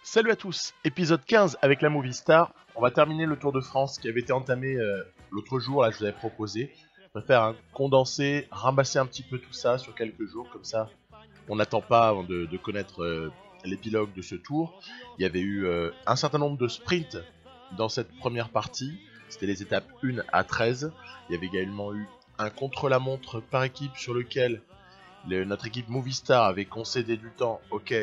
Salut à tous, épisode 15 avec la Movistar. On va terminer le Tour de France qui avait été entamé l'autre jour, là je vous avais proposé. On va faire un condensé, ramasser un petit peu tout ça sur quelques jours, comme ça on n'attend pas avant de connaître l'épilogue de ce tour. Il y avait eu un certain nombre de sprints dans cette première partie, c'était les étapes 1 à 13. Il y avait également eu un contre-la-montre par équipe sur lequel notre équipe Movistar avait concédé du temps, ok,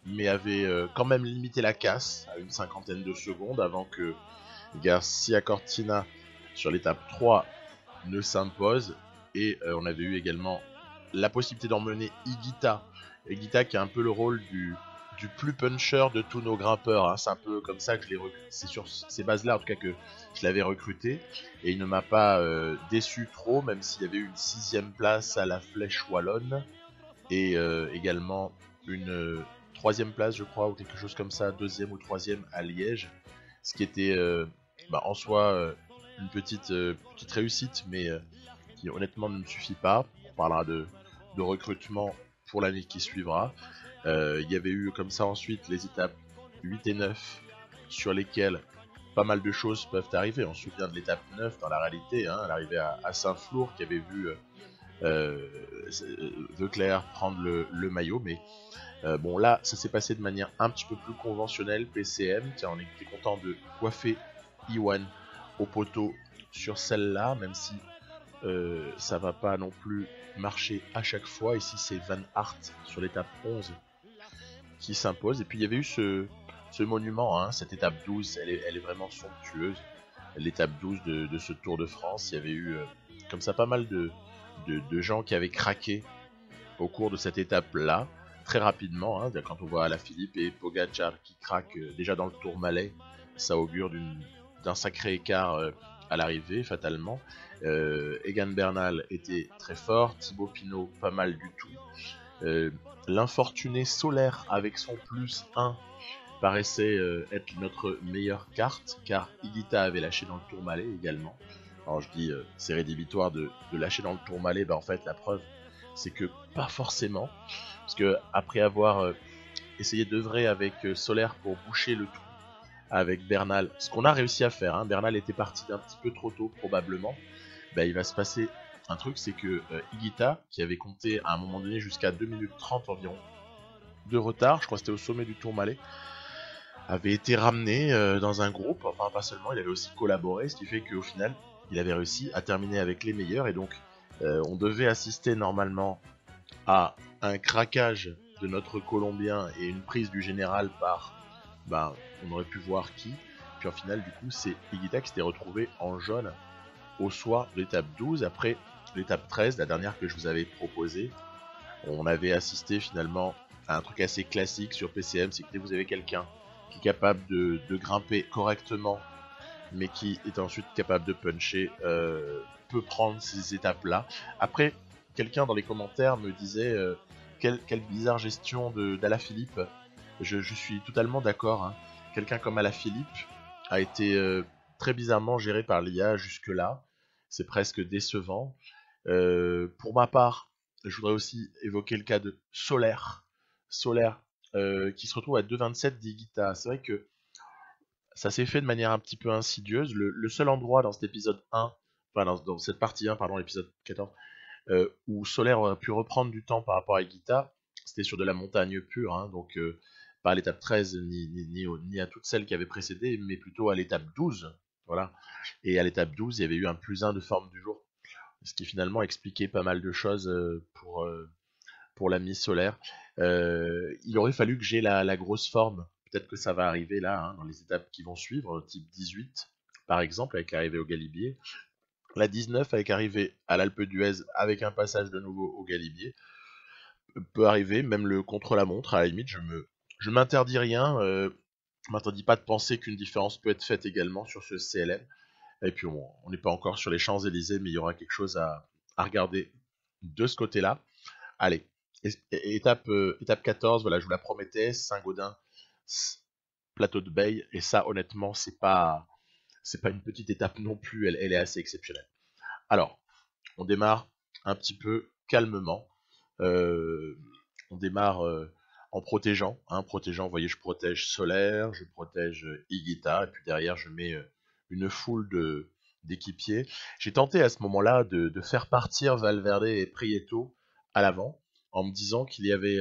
mais avait quand même limité la casse à une cinquantaine de secondes avant que Garcia Cortina sur l'étape 3 ne s'impose. Et on avait eu également la possibilité d'emmener Higuita. Higuita qui a un peu le rôle du plus puncher de tous nos grimpeurs, hein. C'est un peu comme ça que je l'ai recruté. C'est sur ces bases-là en tout cas que je l'avais recruté. Et il ne m'a pas déçu trop, même s'il y avait eu une 6ème place à la Flèche Wallonne. Et également une 3ème place je crois, ou quelque chose comme ça, 2ème ou 3ème à Liège. Ce qui était en soi une petite réussite, mais qui honnêtement ne me suffit pas. On parlera de recrutement pour l'année qui suivra. Il y avait eu comme ça ensuite les étapes 8 et 9 sur lesquelles pas mal de choses peuvent arriver. On se souvient de l'étape 9 dans la réalité, hein, l'arrivée à Saint-Flour qui avait vu Leclerc prendre le maillot, mais bon là ça s'est passé de manière un petit peu plus conventionnelle. PCM, tiens, on était content de coiffer Iwan au poteau sur celle-là, même si ça va pas non plus marcher à chaque fois. Ici c'est Van Aert sur l'étape 11 qui s'impose. Et puis il y avait eu ce monument, hein, cette étape 12, elle est vraiment somptueuse. L'étape 12 de ce Tour de France, il y avait eu comme ça pas mal de gens qui avaient craqué au cours de cette étape-là, très rapidement, hein, quand on voit Alaphilippe et Pogacar qui craquent déjà dans le Tourmalet, ça augure d'un sacré écart à l'arrivée, fatalement. Egan Bernal était très fort, Thibaut Pinot pas mal du tout. L'infortuné Solaire avec son plus 1 paraissait être notre meilleure carte, car Higuita avait lâché dans le Tourmalet également. Alors je dis c'est rédhibitoire de lâcher dans le Tourmalet, en fait la preuve c'est que pas forcément, parce que après avoir essayé d'œuvrer avec Solaire pour boucher le trou avec Bernal, ce qu'on a réussi à faire, hein, Bernal était parti d'un petit peu trop tôt probablement, il va se passer un truc, c'est que Higuita, qui avait compté à un moment donné jusqu'à 2 minutes 30 environ de retard, je crois que c'était au sommet du Tourmalet, avait été ramené dans un groupe, enfin pas seulement, il avait aussi collaboré, ce qui fait qu'au final, il avait réussi à terminer avec les meilleurs, et donc on devait assister normalement à un craquage de notre Colombien et une prise du général par, on aurait pu voir qui, puis en final du coup c'est Higuita qui s'était retrouvé en jaune au soir de l'étape 12, après l'étape 13, la dernière que je vous avais proposée. On avait assisté finalement à un truc assez classique sur PCM, c'est que dès que vous avez quelqu'un qui est capable de grimper correctement, mais qui est ensuite capable de puncher, peut prendre ces étapes-là. Après, quelqu'un dans les commentaires me disait quelle bizarre gestion d'Alaphilippe. Je suis totalement d'accord, hein. Quelqu'un comme Alaphilippe a été très bizarrement géré par l'IA jusque-là. C'est presque décevant. Pour ma part, je voudrais aussi évoquer le cas de Solaire. Solaire qui se retrouve à 2,27 d'Higuita. C'est vrai que ça s'est fait de manière un petit peu insidieuse. Le seul endroit dans cet épisode 1, enfin dans cette partie 1, pardon, l'épisode 14, où Solaire aurait pu reprendre du temps par rapport à Higuita, c'était sur de la montagne pure, hein, donc pas à l'étape 13 ni à toutes celles qui avaient précédé, mais plutôt à l'étape 12. Voilà. Et à l'étape 12, il y avait eu un plus 1 de forme du jour, ce qui finalement expliquait pas mal de choses pour l'ami Solaire. Il aurait fallu que j'ai la grosse forme. Peut-être que ça va arriver là, hein, dans les étapes qui vont suivre, type 18, par exemple, avec l'arrivée au Galibier. La 19, avec l'arrivée à l'Alpe d'Huez, avec un passage de nouveau au Galibier, peut arriver, même le contre-la-montre, à la limite, je m'interdis rien, je m'interdis pas de penser qu'une différence peut être faite également sur ce CLM. Et puis on n'est pas encore sur les Champs-Élysées, mais il y aura quelque chose à regarder de ce côté-là. Allez, étape 14, voilà, je vous la promettais, Saint-Gaudin, plateau de Beille, et ça honnêtement c'est pas une petite étape non plus, elle est assez exceptionnelle. Alors, on démarre un petit peu calmement, on démarre en protégeant, hein, protégeant, vous voyez, je protège Solaire, je protège Higuita, et puis derrière, je mets une foule d'équipiers. J'ai tenté à ce moment-là de faire partir Valverde et Prieto à l'avant, en me disant qu'il y avait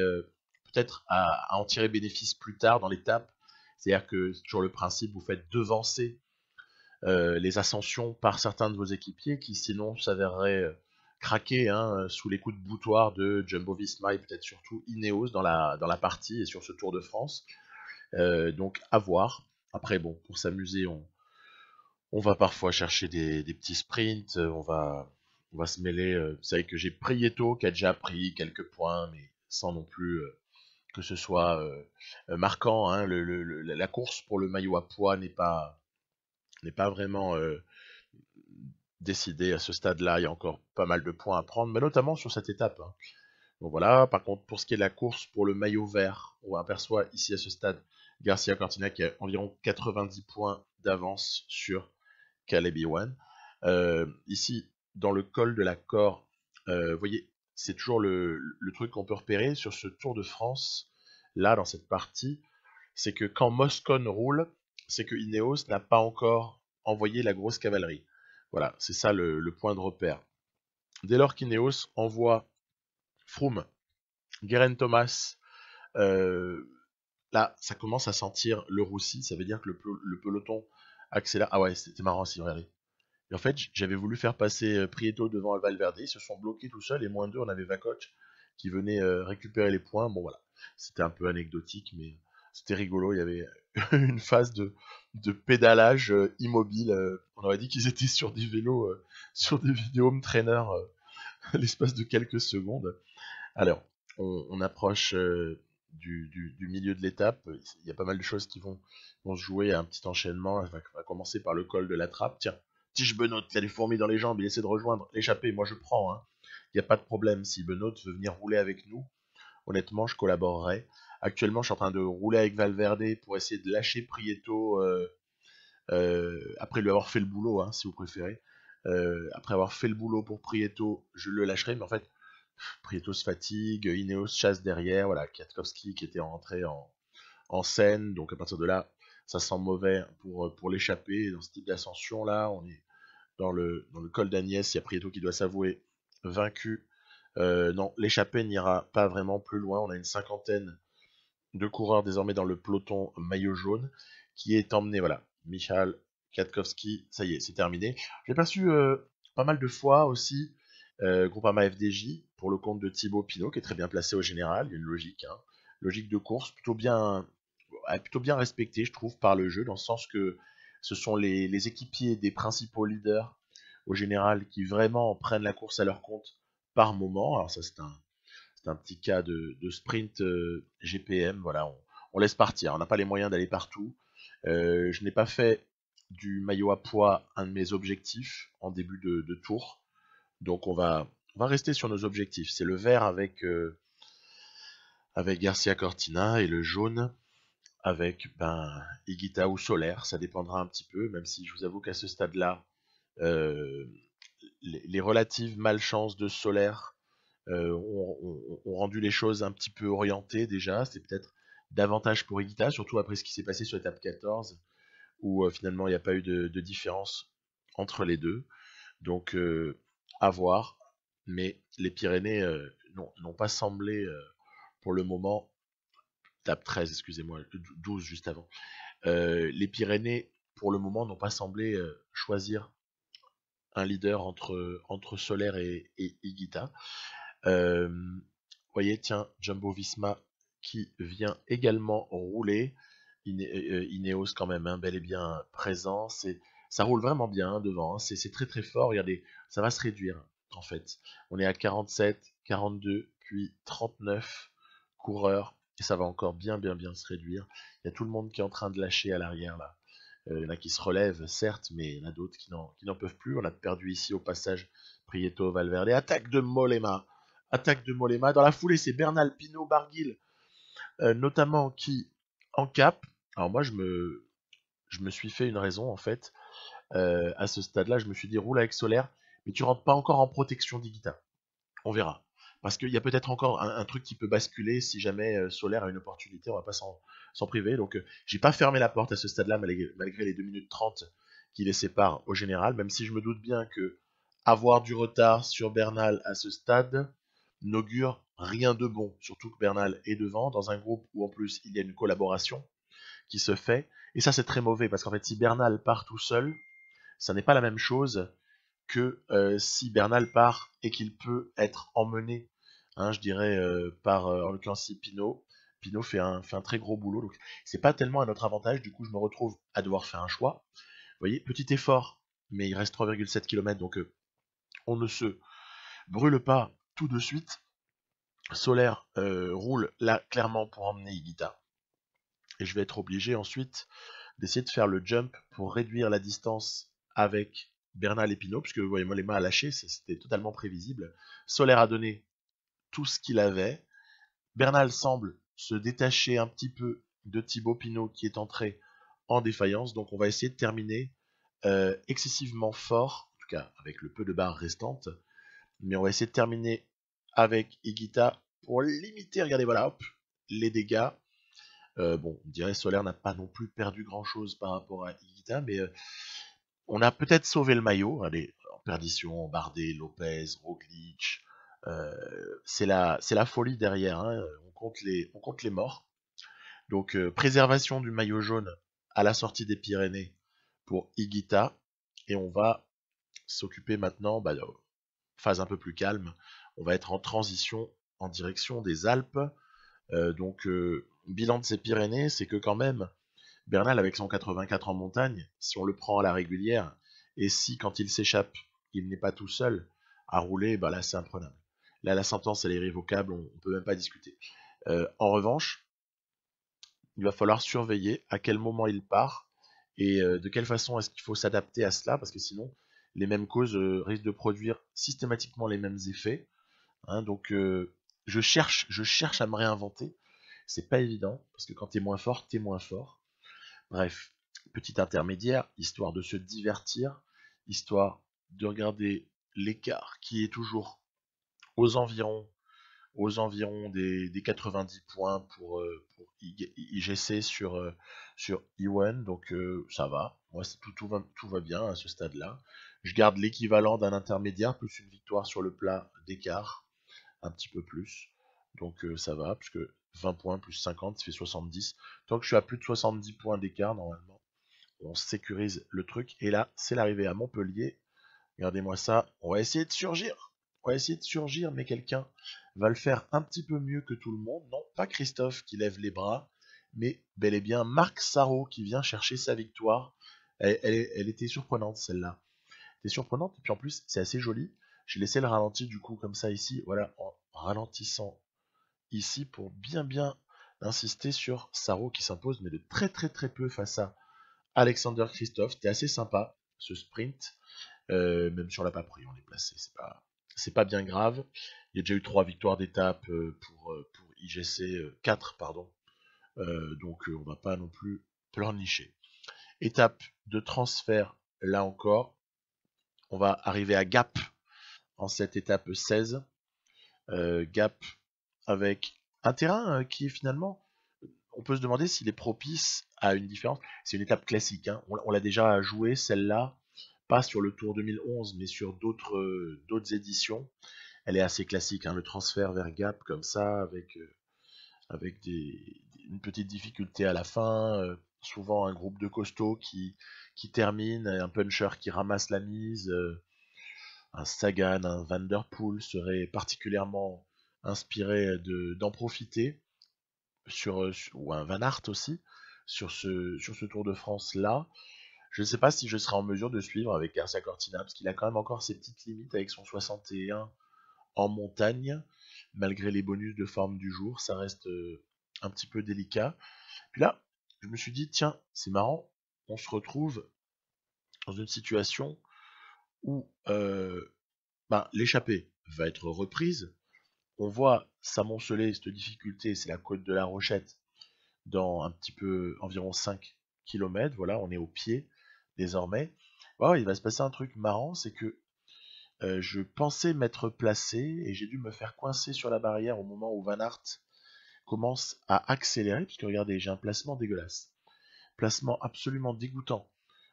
peut-être à en tirer bénéfice plus tard dans l'étape. C'est-à-dire que c'est toujours le principe, vous faites devancer les ascensions par certains de vos équipiers qui sinon s'avéreraient craquer hein, sous les coups de boutoir de Jumbo Visma et peut-être surtout Ineos dans la partie et sur ce Tour de France. Donc à voir. Après bon, pour s'amuser, on va parfois chercher des petits sprints, on va se mêler. Vous savez que j'ai Prieto qui a déjà pris quelques points, mais sans non plus que ce soit marquant. Hein. La course pour le maillot à poids n'est pas vraiment décidée à ce stade-là. Il y a encore pas mal de points à prendre, mais notamment sur cette étape. Hein. Donc voilà, par contre, pour ce qui est de la course pour le maillot vert, on aperçoit ici à ce stade Garcia Cortina qui a environ 90 points d'avance sur Caleb Ewan. Ici, dans le col de la Cor, vous voyez, c'est toujours le truc qu'on peut repérer sur ce Tour de France, là, dans cette partie, c'est que quand Moscone roule, c'est que Ineos n'a pas encore envoyé la grosse cavalerie. Voilà, c'est ça le point de repère. Dès lors qu'Ineos envoie Froome, Geraint Thomas, là, ça commence à sentir le roussi, ça veut dire que le peloton accélère. Ah ouais, c'était marrant si, regardez. Et en fait, j'avais voulu faire passer Prieto devant Valverde, ils se sont bloqués tout seuls, et moins d'eux, on avait Vakoch qui venait récupérer les points. Bon voilà, c'était un peu anecdotique, mais c'était rigolo, il y avait une phase de pédalage immobile. On aurait dit qu'ils étaient sur des vélos, sur des vidéos home trainer l'espace de quelques secondes. Alors, on approche du milieu de l'étape. Il y a pas mal de choses qui vont se jouer à un petit enchaînement. On va commencer par le col de la trappe. Tiens, Tige Benoît, il a des fourmis dans les jambes, il essaie de rejoindre l'échappée. Moi, je prends. Hein. Il n'y a pas de problème. Si Benoît veut venir rouler avec nous, honnêtement, je collaborerai. Actuellement, je suis en train de rouler avec Valverde pour essayer de lâcher Prieto après lui avoir fait le boulot, hein, si vous préférez. Après avoir fait le boulot pour Prieto, je le lâcherai. Mais en fait, Prieto se fatigue, Ineos chasse derrière, voilà, Kwiatkowski qui était rentré en scène, donc à partir de là, ça sent mauvais pour l'échapper. Dans ce type d'ascension là, on est dans le col d'Agnès, il y a Prieto qui doit s'avouer vaincu. Non, l'échappée n'ira pas vraiment plus loin, on a une cinquantaine de coureurs désormais dans le peloton maillot jaune, qui est emmené, voilà, Michal, Kwiatkowski, ça y est, c'est terminé. J'ai perçu pas mal de fois aussi Groupama FDJ pour le compte de Thibaut Pinot, qui est très bien placé au général, il y a une logique, hein, logique de course plutôt bien respectée, je trouve, par le jeu, dans le sens que ce sont les équipiers des principaux leaders au général qui vraiment prennent la course à leur compte par moment. Alors ça c'est un petit cas de sprint GPM, voilà, on laisse partir, on n'a pas les moyens d'aller partout. Je n'ai pas fait du maillot à poids un de mes objectifs en début de tour, donc on va rester sur nos objectifs. C'est le vert avec Garcia Cortina et le jaune avec Higuita ou Solaire, ça dépendra un petit peu, même si je vous avoue qu'à ce stade-là, euh, les relatives malchances de Solaire ont rendu les choses un petit peu orientées déjà. C'est peut-être davantage pour Higuita, surtout après ce qui s'est passé sur l'étape 14, où finalement il n'y a pas eu de différence entre les deux. Donc à voir. Mais les Pyrénées n'ont pas semblé pour le moment, étape 13, excusez-moi, 12 juste avant. Les Pyrénées, pour le moment, n'ont pas semblé choisir un leader entre Solaire et Higuita. Voyez, tiens, Jumbo Visma qui vient également rouler. Ineos quand même, hein, bel et bien présent. Ça roule vraiment bien hein, devant. Hein. C'est très très fort. Regardez, ça va se réduire en fait. On est à 47, 42, puis 39 coureurs. Et ça va encore bien se réduire. Il y a tout le monde qui est en train de lâcher à l'arrière là. Il y en a qui se relèvent, certes, mais il y en a d'autres qui n'en peuvent plus. On a perdu ici au passage Prieto, Valverde. Attaque de Mollema. Attaque de Mollema. Dans la foulée, c'est Bernal, Pinot, Barguil, notamment qui cap. Alors moi, je me suis fait une raison, en fait. À ce stade-là, je me suis dit, roule avec Solaire, mais tu rentres pas encore en protection d'Higuita. On verra. Parce qu'il y a peut-être encore un truc qui peut basculer si jamais Solaire a une opportunité, on va pas s'en priver. Donc j'ai pas fermé la porte à ce stade-là, malgré les 2 minutes 30 qui les séparent au général, même si je me doute bien que avoir du retard sur Bernal à ce stade n'augure rien de bon. Surtout que Bernal est devant, dans un groupe où en plus il y a une collaboration qui se fait. Et ça c'est très mauvais, parce qu'en fait si Bernal part tout seul, ça n'est pas la même chose que si Bernal part et qu'il peut être emmené, hein, je dirais, par, en l'occurrence, si Pinot. Pinot fait un très gros boulot, donc c'est pas tellement à notre avantage, du coup je me retrouve à devoir faire un choix. Vous voyez, petit effort, mais il reste 3,7 km, donc on ne se brûle pas tout de suite. Solaire roule là clairement pour emmener Higuita, et je vais être obligé ensuite d'essayer de faire le jump pour réduire la distance avec Bernal et Pinot, puisque vous voyez, moi les mains à lâcher, c'était totalement prévisible. Solaire a donné tout ce qu'il avait. Bernal semble se détacher un petit peu de Thibaut Pinot qui est entré en défaillance, donc on va essayer de terminer excessivement fort, en tout cas avec le peu de barres restantes, mais on va essayer de terminer avec Higuita pour limiter, regardez, voilà, hop, les dégâts. Bon, on dirait Solaire n'a pas non plus perdu grand chose par rapport à Higuita, mais on a peut-être sauvé le maillot. Allez, en perdition, Bardet, Lopez, Roglic. C'est la folie derrière. Hein. On compte les morts. Donc, préservation du maillot jaune à la sortie des Pyrénées pour Higuita. Et on va s'occuper maintenant, phase un peu plus calme. On va être en transition en direction des Alpes. Bilan de ces Pyrénées, c'est que quand même, Bernal avec son 84 en montagne, si on le prend à la régulière, et si quand il s'échappe, il n'est pas tout seul à rouler, bah là c'est imprenable. Là la sentence elle est irrévocable, on ne peut même pas discuter. En revanche, il va falloir surveiller à quel moment il part et de quelle façon est-ce qu'il faut s'adapter à cela, parce que sinon les mêmes causes risquent de produire systématiquement les mêmes effets. Hein, donc je cherche à me réinventer. C'est pas évident, parce que quand t'es moins fort, t'es moins fort. Bref, petit intermédiaire, histoire de se divertir, histoire de regarder l'écart qui est toujours aux environs, des 90 points pour IGC sur E1, donc ça va. Moi, tout va bien à ce stade-là. Je garde l'équivalent d'un intermédiaire plus une victoire sur le plat d'écart, un petit peu plus. Donc ça va, puisque 20 points plus 50, ça fait 70. Tant que je suis à plus de 70 points d'écart, normalement, on sécurise le truc. Et là, c'est l'arrivée à Montpellier. Regardez-moi ça. On va essayer de surgir. On va essayer de surgir, mais quelqu'un va le faire un petit peu mieux que tout le monde. Non, pas Christophe qui lève les bras, mais bel et bien Marc Sarrault qui vient chercher sa victoire. Elle était surprenante, celle-là. Elle était surprenante, et puis en plus, c'est assez joli. J'ai laissé le ralenti du coup comme ça ici, voilà, en ralentissant ici pour bien insister sur Sarrault qui s'impose, mais de très peu face à Alexander Christophe. C'était assez sympa ce sprint, même si on l'a pas pris, on est placé, c'est pas bien grave. Il y a déjà eu 3 victoires d'étape pour IGC, 4 pardon, donc on va pas non plus pleurnicher. Étape de transfert, là encore, on va arriver à Gap en cette étape 16. Gap avec un terrain qui est finalement, on peut se demander s'il est propice à une différence. C'est une étape classique, hein. On l'a déjà joué celle-là, pas sur le Tour 2011, mais sur d'autres éditions. Elle est assez classique, hein, le transfert vers Gap comme ça, avec une petite difficulté à la fin, souvent un groupe de costauds qui termine, un puncher qui ramasse la mise, un Sagan, un Van Der Poel serait particulièrement inspiré d'en profiter, ou un Van Aert aussi, sur ce Tour de France là. Je ne sais pas si je serai en mesure de suivre avec Garcia Cortina, parce qu'il a quand même encore ses petites limites avec son 61 en montagne, malgré les bonus de forme du jour, ça reste un petit peu délicat. Puis là, je me suis dit, tiens, c'est marrant, on se retrouve dans une situation où l'échappée va être reprise. On voit s'amonceler cette difficulté, c'est la côte de la Rochette, dans un petit peu environ 5 km. Voilà, on est au pied désormais. Il va se passer un truc marrant, c'est que Je pensais m'être placé et j'ai dû me faire coincer sur la barrière au moment où Van Aert commence à accélérer, puisque regardez, j'ai un placement dégueulasse. Placement absolument dégoûtant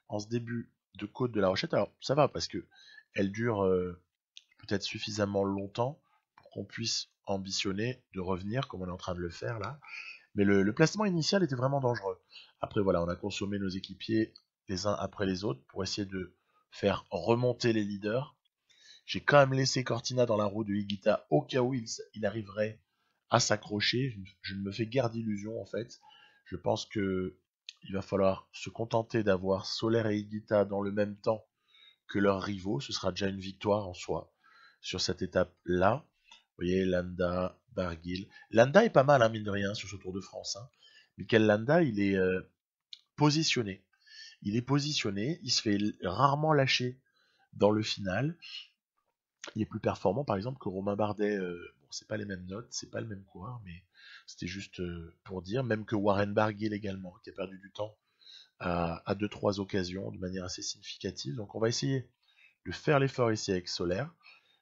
en ce début de côte de la Rochette. Alors ça va parce que elle dure peut-être suffisamment longtemps pour qu'on puisse ambitionner de revenir comme on est en train de le faire là. Mais le placement initial était vraiment dangereux. Après voilà, on a consommé nos équipiers les uns après les autres pour essayer de faire remonter les leaders. J'ai quand même laissé Cortina dans la roue de Higuita au cas où il arriverait à s'accrocher. Je ne me fais guère d'illusions en fait. Je pense que il va falloir se contenter d'avoir Soler et Higuita dans le même temps que leurs rivaux. Ce sera déjà une victoire en soi sur cette étape-là. Vous voyez, Landa, Barguil. Landa est pas mal, hein, mine de rien, sur ce Tour de France. Hein. Michael Landa, il est positionné. Il est positionné, il se fait rarement lâcher dans le final. Il est plus performant, par exemple, que Romain Bardet. Bon, c'est pas les mêmes notes, c'est pas le même coureur, mais c'était juste pour dire. Même que Warren Barguil également, qui a perdu du temps à 2-3 occasions de manière assez significative. Donc on va essayer de faire l'effort ici avec Solaire.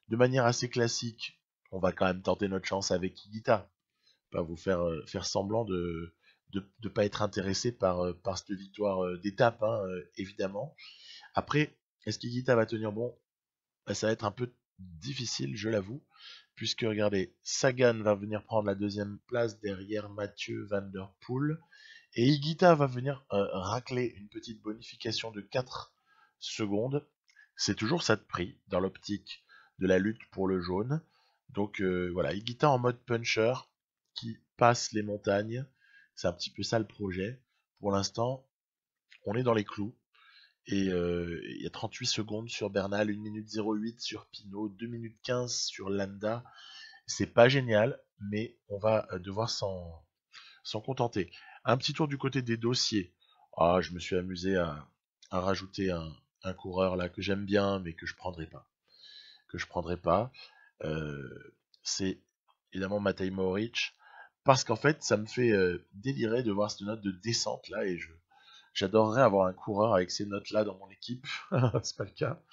De manière assez classique, on va quand même tenter notre chance avec Higuita. Pas vous faire semblant de pas être intéressé par cette victoire d'étape, hein, évidemment. Après, est-ce qu'Higuita va tenir bon? Ça va être un peu difficile, je l'avoue, puisque regardez, Sagan va venir prendre la deuxième place derrière Mathieu Van Der Poel, et Higuita va venir racler une petite bonification de 4 secondes. C'est toujours ça de prix dans l'optique de la lutte pour le jaune. Donc voilà, Higuita en mode puncher qui passe les montagnes. C'est un petit peu ça le projet. Pour l'instant, on est dans les clous. Et il y a 38 secondes sur Bernal, 1 minute 08 sur Pinot, 2 minutes 15 sur Landa. C'est pas génial, mais on va devoir s'en contenter. Un petit tour du côté des dossiers. Ah, je me suis amusé à rajouter un coureur là que j'aime bien, mais que je prendrai pas. Que je prendrai pas. C'est évidemment Matej Mohoric, parce qu'en fait, ça me fait délirer de voir cette note de descente là, et j'adorerais avoir un coureur avec ces notes-là dans mon équipe. C'est pas le cas.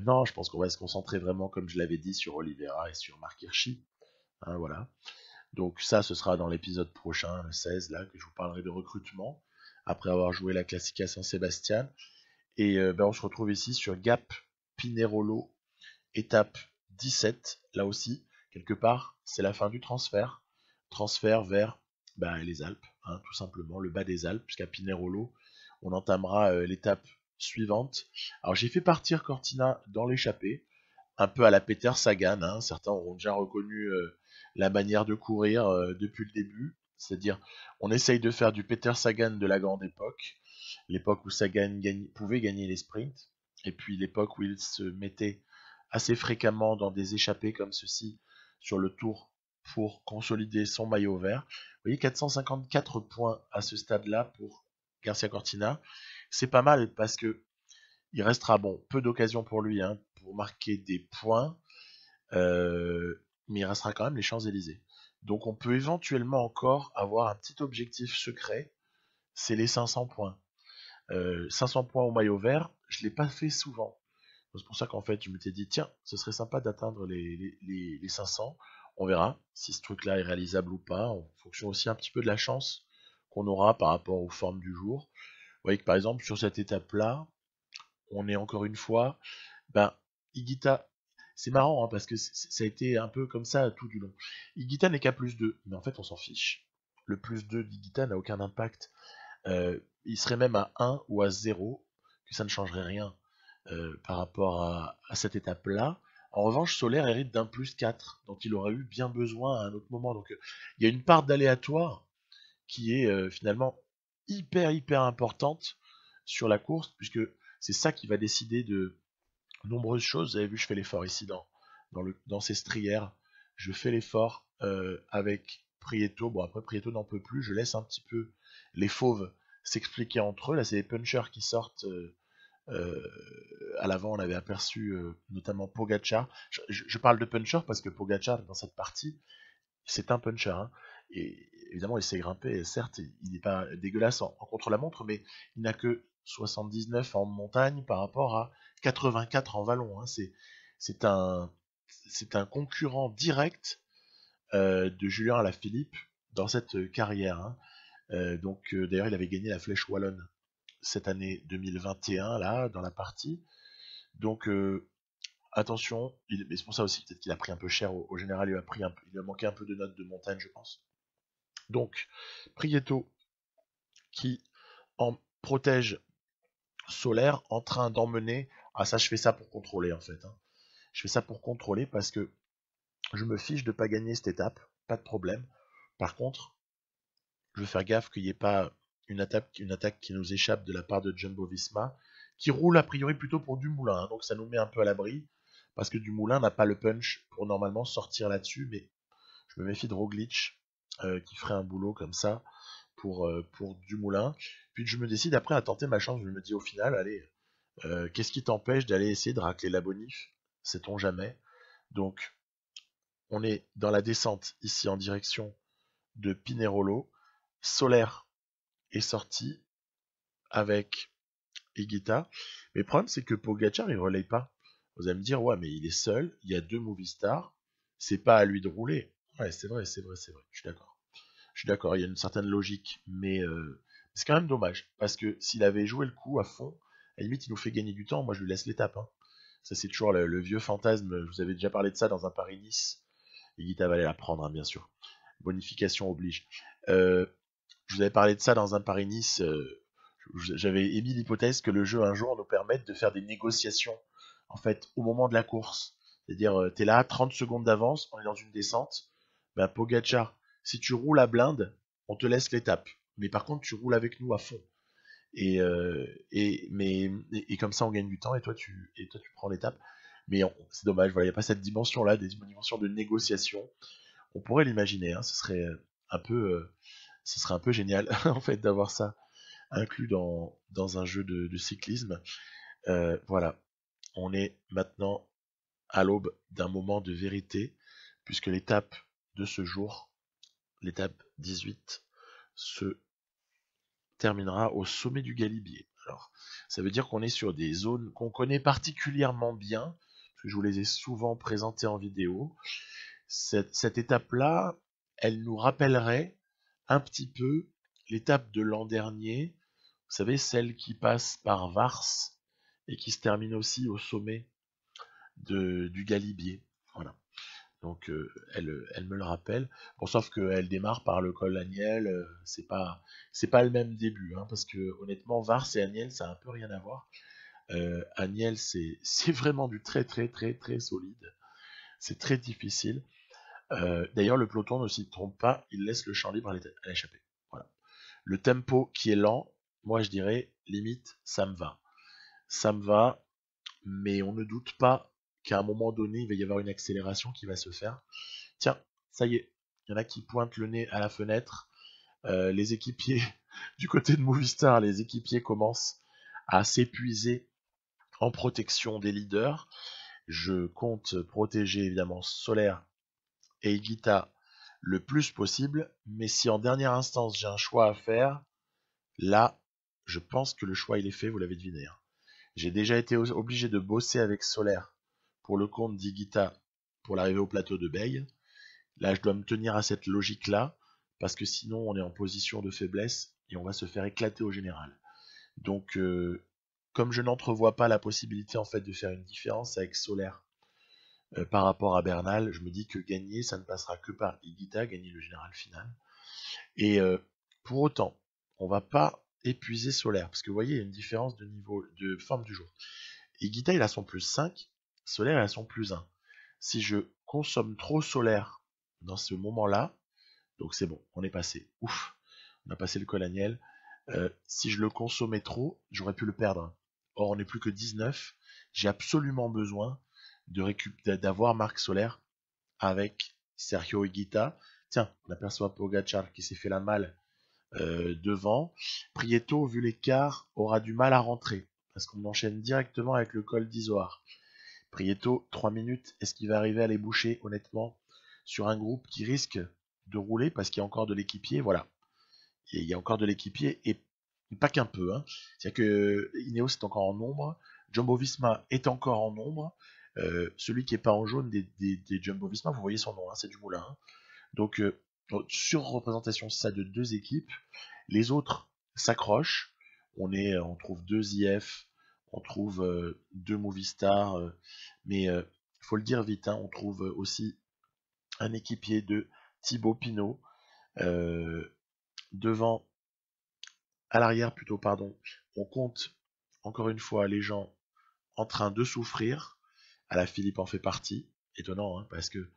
Non, je pense qu'on va se concentrer vraiment, comme je l'avais dit, sur Oliveira et sur Marc Hirschi. Hein, voilà. Donc ça, ce sera dans l'épisode prochain, le 16, là, que je vous parlerai de recrutement, après avoir joué la Classica San-Sébastien. Et on se retrouve ici sur Gap Pinerolo, étape 17. Là aussi, quelque part, c'est la fin du transfert. Transfert vers les Alpes, hein, tout simplement, le bas des Alpes, puisqu'à Pinerolo, on entamera l'étape suivante. Alors j'ai fait partir Cortina dans l'échappée, un peu à la Peter Sagan. Hein. Certains auront déjà reconnu la manière de courir depuis le début. C'est-à-dire, on essaye de faire du Peter Sagan de la grande époque, l'époque où Sagan pouvait gagner les sprints, et puis l'époque où il se mettait assez fréquemment dans des échappées comme ceci sur le tour pour consolider son maillot vert. Vous voyez, 454 points à ce stade-là pour Garcia Cortina. C'est pas mal parce que il restera peu d'occasions pour lui pour marquer des points, mais il restera quand même les Champs-Élysées. Donc on peut éventuellement encore avoir un petit objectif secret, c'est les 500 points. 500 points au maillot vert, je ne l'ai pas fait souvent. C'est pour ça qu'en fait, je m'étais dit, tiens, ce serait sympa d'atteindre les 500. On verra si ce truc-là est réalisable ou pas, en fonction aussi un petit peu de la chance qu'on aura par rapport aux formes du jour. Vous voyez que par exemple, sur cette étape-là, on est encore une fois, Higuita, c'est marrant parce que ça a été un peu comme ça tout du long. Higuita n'est qu'à plus 2, mais en fait, on s'en fiche. Le plus 2 d'Higuita n'a aucun impact. Il serait même à 1 ou à 0, que ça ne changerait rien par rapport à cette étape-là. En revanche, Solaire hérite d'un plus 4, dont il aurait eu bien besoin à un autre moment. Donc il y a une part d'aléatoire qui est finalement hyper importante sur la course, puisque c'est ça qui va décider de nombreuses choses. Vous avez vu, je fais l'effort ici dans ces strières. Je fais l'effort avec Prieto. Bon, après, Prieto n'en peut plus. Je laisse un petit peu les fauves s'expliquer entre eux. Là, c'est les punchers qui sortent. À l'avant, on avait aperçu notamment Pogacar. Je parle de puncher parce que Pogacar, dans cette partie, c'est un puncher. Hein. Et évidemment, il s'est grimpé. Certes, il n'est pas dégueulasse en contre-la-montre, mais il n'a que 79 en montagne par rapport à 84 en vallon. Hein. c'est un, c'est un concurrent direct de Julien Alaphilippe dans cette carrière. Hein. D'ailleurs, il avait gagné la Flèche Wallonne cette année 2021 là dans la partie. Donc attention, mais c'est pour ça aussi peut-être qu'il a pris un peu cher au général, il lui a manqué un peu de notes de montagne, je pense. Donc Prieto qui en protège Solaire en train d'emmener. Ah ça, je fais ça pour contrôler en fait. Hein. Je fais ça pour contrôler parce que je me fiche de pas gagner cette étape, pas de problème. Par contre, je veux faire gaffe qu'il n'y ait pas une attaque qui nous échappe de la part de Jumbo Visma, qui roule a priori plutôt pour Dumoulin. Hein, donc ça nous met un peu à l'abri, parce que Dumoulin n'a pas le punch pour normalement sortir là-dessus, mais je me méfie de Roglic, qui ferait un boulot comme ça pour Dumoulin. Puis je me décide après à tenter ma chance, je me dis au final, allez, qu'est-ce qui t'empêche d'aller essayer de racler la bonif? Sait-on jamais. Donc, on est dans la descente ici en direction de Pinerolo. Solaire est sorti avec Higuita. Mais le problème, c'est que Pogacar, il relaye pas. Vous allez me dire, ouais, mais il est seul, il y a 2 Movistar, c'est pas à lui de rouler. Ouais, c'est vrai, je suis d'accord. Je suis d'accord, il y a une certaine logique, mais c'est quand même dommage, parce que s'il avait joué le coup à fond, à la limite, il nous fait gagner du temps, moi je lui laisse l'étape. Hein. Ça, c'est toujours le vieux fantasme, je vous avais déjà parlé de ça dans un Paris-Nice, et Guita va aller la prendre, hein, bien sûr. Bonification oblige. Je vous avais parlé de ça dans un Paris-Nice, j'avais émis l'hypothèse que le jeu un jour nous permette de faire des négociations, en fait, au moment de la course. C'est-à-dire, t'es là, 30 secondes d'avance, on est dans une descente, ben Pogacar, si tu roules à blinde, on te laisse l'étape. Mais par contre, tu roules avec nous à fond. Et comme ça, on gagne du temps et toi, tu prends l'étape. Mais c'est dommage, voilà, il n'y a pas cette dimension-là, des dimensions de négociation. On pourrait l'imaginer, hein, ce serait un peu génial, en fait, d'avoir ça inclus dans un jeu de cyclisme. Voilà, on est maintenant à l'aube d'un moment de vérité, puisque l'étape de ce jour, l'étape 18, se terminera au sommet du Galibier. Alors, ça veut dire qu'on est sur des zones qu'on connaît particulièrement bien, parce que je vous les ai souvent présentées en vidéo. Cette étape-là, elle nous rappellerait un petit peu l'étape de l'an dernier, vous savez, celle qui passe par Vars et qui se termine aussi au sommet du Galibier. Voilà. Donc elle me le rappelle. Bon, sauf qu'elle démarre par le col Agnel, c'est pas le même début, hein, parce que honnêtement Vars et Agnel ça a un peu rien à voir. Agnel c'est vraiment du très très très très solide. C'est très difficile. D'ailleurs le peloton ne s'y trompe pas, il laisse le champ libre à l'échappée. Voilà. Le tempo qui est lent, moi je dirais limite ça me va. Ça me va, mais on ne doute pas qu'à un moment donné il va y avoir une accélération qui va se faire. Tiens, ça y est, il y en a qui pointent le nez à la fenêtre. Les équipiers, du côté de Movistar, les équipiers commencent à s'épuiser en protection des leaders. Je compte protéger évidemment Solaire et Higuita le plus possible, mais si en dernière instance j'ai un choix à faire, là, je pense que le choix il est fait, vous l'avez deviné. Hein. J'ai déjà été obligé de bosser avec Solaire pour le compte d'Higuita pour l'arrivée au plateau de Beille. Là, je dois me tenir à cette logique-là, parce que sinon, on est en position de faiblesse et on va se faire éclater au général. Donc, comme je n'entrevois pas la possibilité en fait de faire une différence avec Solaire par rapport à Bernal, je me dis que gagner, ça ne passera que par Higuita, gagner le général final. Et pour autant, on va pas épuiser Solaire, parce que vous voyez, il y a une différence de niveau, de forme du jour. Higuita, il a son plus 5, Solaire, il a son plus 1. Si je consomme trop Solaire dans ce moment-là, donc c'est bon, on est passé. Ouf, on a passé le col Agnel. Si je le consommais trop, j'aurais pu le perdre. Or, on n'est plus que 19. J'ai absolument besoin d'avoir Marc Solaire avec Sergio Higuita. Tiens, on aperçoit Pogacar qui s'est fait la malle devant. Prieto, vu l'écart, aura du mal à rentrer parce qu'on enchaîne directement avec le col d'Izoard. Prieto, 3 minutes, est-ce qu'il va arriver à les boucher honnêtement sur un groupe qui risque de rouler parce qu'il y a encore de l'équipier, voilà. Il y a encore de l'équipier et pas qu'un peu. Hein. C'est-à-dire que Ineos est encore en nombre, Jumbo Visma est encore en nombre, Celui qui est pas en jaune des Jumbo Visma, vous voyez son nom, hein, c'est Dumoulin. Hein. Donc, sur représentation ça de 2 équipes, les autres s'accrochent. On trouve 2 IF, on trouve 2 Movistar, mais il faut le dire vite, hein, on trouve aussi un équipier de Thibaut Pinot. Devant, à l'arrière plutôt, pardon, on compte encore une fois les gens en train de souffrir. Alaphilippe en fait partie. Étonnant, hein, parce que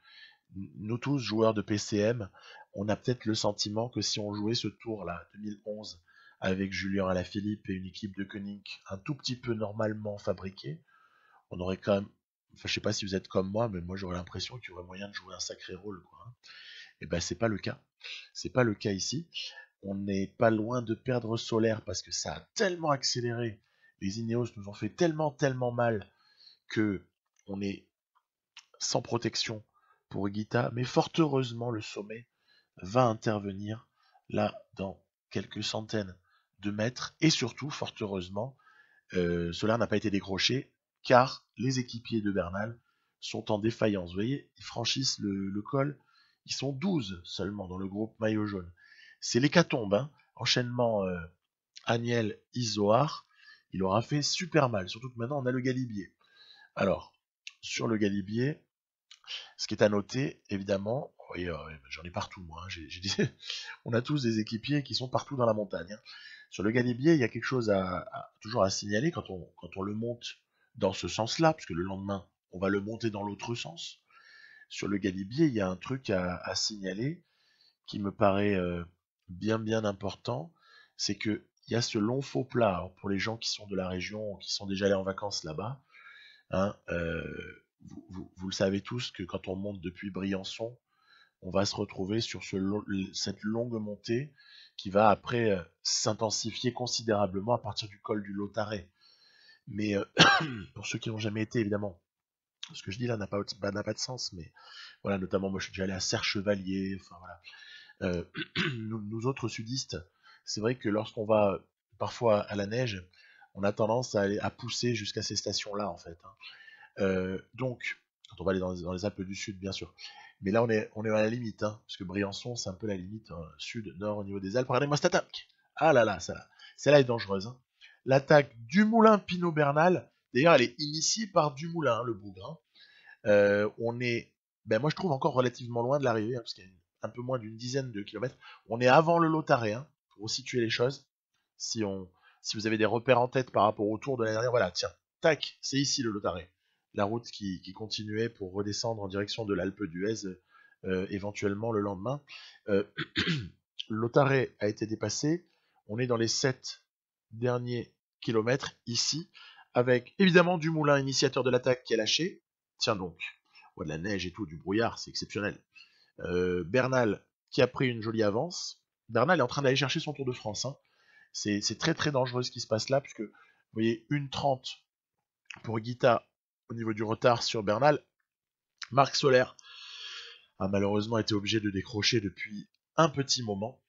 nous tous, joueurs de PCM, on a peut-être le sentiment que si on jouait ce tour-là, 2011, avec Julien Alaphilippe et une équipe de Koenig un tout petit peu normalement fabriquée, on aurait quand même... Enfin, je sais pas si vous êtes comme moi, mais moi j'aurais l'impression qu'il y aurait moyen de jouer un sacré rôle, quoi. Hein. Et ben c'est pas le cas. C'est pas le cas ici. On n'est pas loin de perdre Solaire parce que ça a tellement accéléré. Les Ineos nous ont fait tellement mal que on est sans protection pour Guita, mais fort heureusement le sommet va intervenir là dans quelques centaines de mètres et surtout fort heureusement cela n'a pas été décroché car les équipiers de Bernal sont en défaillance. Vous voyez, ils franchissent le col, ils sont 12 seulement dans le groupe maillot jaune. C'est l'hécatombe, hein. Enchaînement Agnel Isoar, il aura fait super mal, surtout que maintenant on a le Galibier. Alors, sur le Galibier, ce qui est à noter, évidemment, oui, j'en ai partout moi, hein, on a tous des équipiers qui sont partout dans la montagne. Hein. Sur le Galibier, il y a quelque chose toujours à signaler quand on le monte dans ce sens-là, puisque le lendemain, on va le monter dans l'autre sens. Sur le Galibier, il y a un truc à signaler qui me paraît bien important, c'est que il y a ce long faux plat. Alors, pour les gens qui sont de la région, qui sont déjà allés en vacances là-bas, hein, vous le savez tous que quand on monte depuis Briançon, on va se retrouver sur cette longue montée qui va après s'intensifier considérablement à partir du col du Lautaret. Mais pour ceux qui n'ont jamais été, évidemment, ce que je dis là n'a pas de sens, mais voilà, notamment moi je suis déjà allé à Serre-Chevalier, enfin voilà. Nous autres sudistes, c'est vrai que lorsqu'on va parfois à la neige, on a tendance à pousser jusqu'à ces stations-là en fait. Hein. Donc, quand on va aller dans les Alpes du Sud, bien sûr. Mais là, on est à la limite, hein, parce que Briançon, c'est un peu la limite sud-nord au niveau des Alpes. Regardez-moi cette attaque. Ah là là, celle-là est dangereuse. Hein. L'attaque Dumoulin Pinot-Bernal, d'ailleurs, elle est initiée par Dumoulin, hein, le bougre. Hein. On est, moi je trouve encore relativement loin de l'arrivée, hein, parce qu'il y a un peu moins d'une dizaine de kilomètres. On est avant le Lautaret, hein, pour situer les choses. Si vous avez des repères en tête par rapport au tour de l'année dernière, voilà, tiens, tac, c'est ici le Lautaret. La route qui continuait pour redescendre en direction de l'Alpe d'Huez éventuellement le lendemain. Lautaret a été dépassé. On est dans les 7 derniers kilomètres ici, avec évidemment Dumoulin, initiateur de l'attaque, qui est lâché. Tiens donc, de la neige et tout, du brouillard, c'est exceptionnel. Bernal qui a pris une jolie avance. Bernal est en train d'aller chercher son Tour de France. Hein. C'est très dangereux ce qui se passe là, puisque vous voyez 1:30 pour Guita au niveau du retard sur Bernal. Marc Soler a malheureusement été obligé de décrocher depuis un petit moment.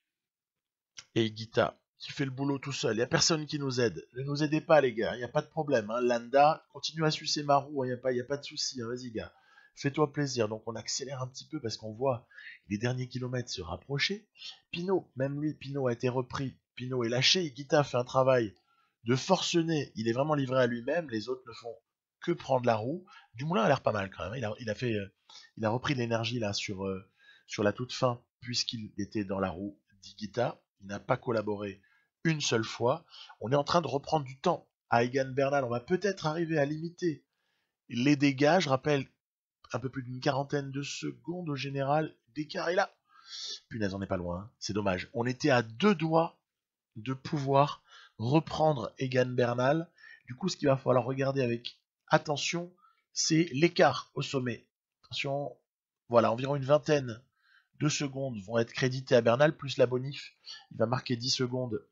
Et Guita qui fait le boulot tout seul. Il n'y a personne qui nous aide. Ne nous aidez pas les gars, il n'y a pas de problème. Hein. Landa, continue à sucer ma roue, il n'y a pas de souci. Hein. Vas-y gars, fais-toi plaisir. Donc on accélère un petit peu parce qu'on voit les derniers kilomètres se rapprocher. Pinot, même lui, Pinot a été repris. Pinot est lâché. Guita fait un travail de forcené. Il est vraiment livré à lui-même. Les autres ne font que prendre la roue. Dumoulin a l'air pas mal quand même. Il a repris de l'énergie là sur la toute fin puisqu'il était dans la roue d'Higuita. Il n'a pas collaboré une seule fois. On est en train de reprendre du temps à Egan Bernal. On va peut-être arriver à limiter les dégâts. Je rappelle un peu plus d'une quarantaine de secondes au général d'écart. Et là, punaise, on n'est pas loin. Hein. C'est dommage. On était à 2 doigts de pouvoir reprendre Egan Bernal. Du coup, ce qu'il va falloir regarder avec attention, c'est l'écart au sommet. Attention, voilà, environ une vingtaine de secondes vont être créditées à Bernal, plus la bonif. Il va marquer 10 secondes.